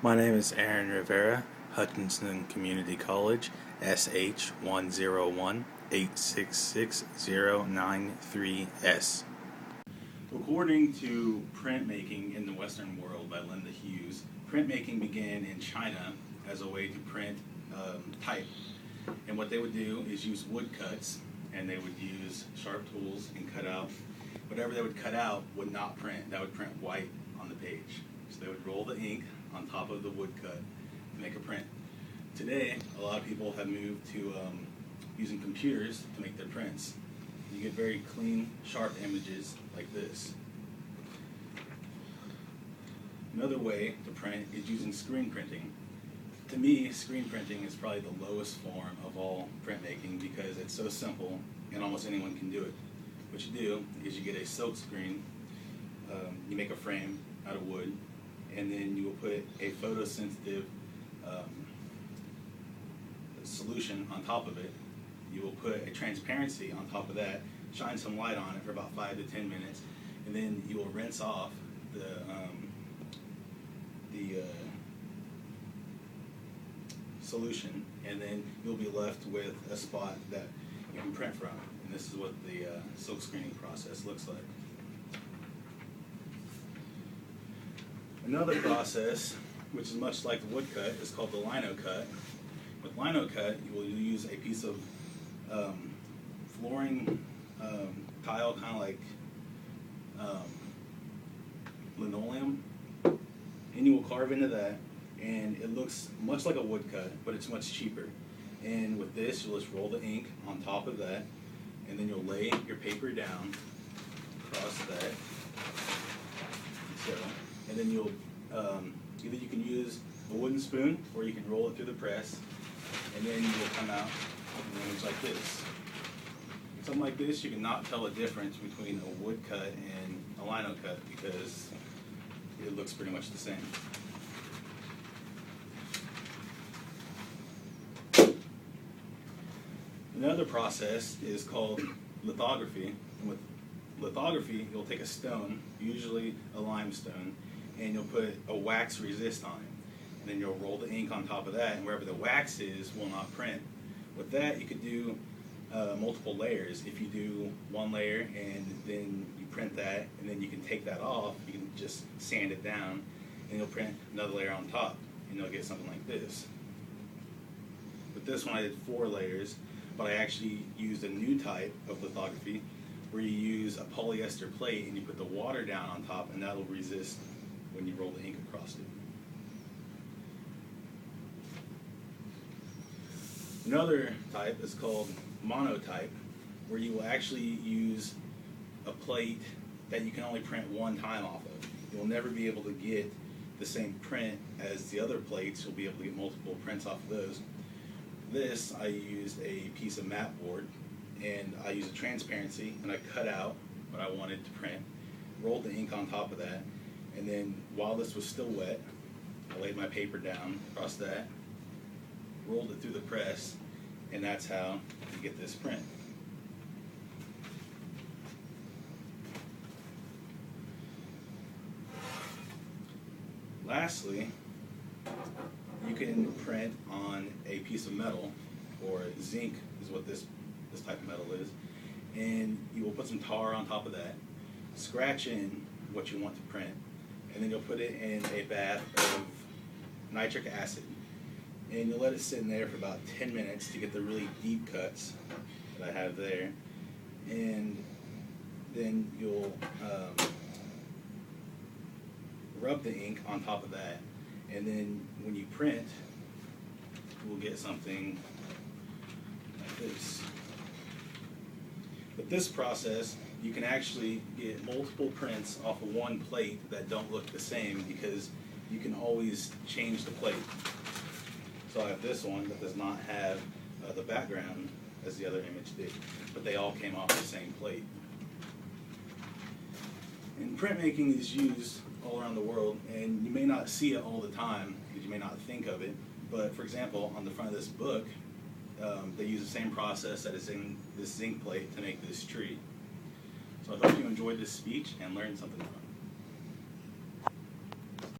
My name is Aaron Rivera, Hutchinson Community College, SH101866093S. According to Printmaking in the Western World by Linda Hughes, printmaking began in China as a way to print type. And what they would do is use woodcuts, and they would use sharp tools and cut out. Whatever they would cut out would not print. That would print white on the page. So they would roll the ink on top of the woodcut to make a print. Today, a lot of people have moved to using computers to make their prints. You get very clean, sharp images like this. Another way to print is using screen printing. To me, screen printing is probably the lowest form of all printmaking because it's so simple and almost anyone can do it. What you do is you get a silk screen, you make a frame out of wood, and then you will put a photosensitive solution on top of it. You will put a transparency on top of that, shine some light on it for about 5 to 10 minutes, and then you will rinse off the solution, and then you'll be left with a spot that you can print from. And this is what the silk screening process looks like. Another process, which is much like the woodcut, is called the lino cut. With lino cut, you will use a piece of flooring tile, kind of like linoleum, and you will carve into that, and it looks much like a woodcut, but it's much cheaper. And with this, you'll just roll the ink on top of that, and then you'll lay your paper down across that, so, and then you'll either you can use a wooden spoon or you can roll it through the press, and then you will come out with an image like this. Something like this, you cannot tell the difference between a woodcut and a lino cut because it looks pretty much the same. Another process is called lithography. And with lithography, you'll take a stone, usually a limestone, and you'll put a wax resist on it. And then you'll roll the ink on top of that, and wherever the wax is will not print. With that, you could do multiple layers. If you do one layer and then you print that, and then you can take that off, you can just sand it down, and you'll print another layer on top, and you'll get something like this. With this one, I did 4 layers. But I actually used a new type of lithography where you use a polyester plate and you put the water down on top, and that'll resist when you roll the ink across it. Another type is called monotype, where you will actually use a plate that you can only print one time off of. You'll never be able to get the same print as the other plates. You'll be able to get multiple prints off of those. This, I used a piece of mat board, and I used a transparency, and I cut out what I wanted to print, rolled the ink on top of that, and then while this was still wet, I laid my paper down across that, rolled it through the press, and that's how you get this print. Lastly, you can print on a piece of metal, or zinc is what this type of metal is, and you will put some tar on top of that, scratch in what you want to print, and then you'll put it in a bath of nitric acid, and you'll let it sit in there for about 10 minutes to get the really deep cuts that I have there, and then you'll rub the ink on top of that. And then when you print, we'll get something like this. With this process, you can actually get multiple prints off of one plate that don't look the same because you can always change the plate. So I have this one that does not have the background as the other image did, but they all came off the same plate. And printmaking is used all around the world, and you may not see it all the time because you may not think of it, but for example, on the front of this book, they use the same process that is in this zinc plate to make this tree. So I hope you enjoyed this speech and learned something from it.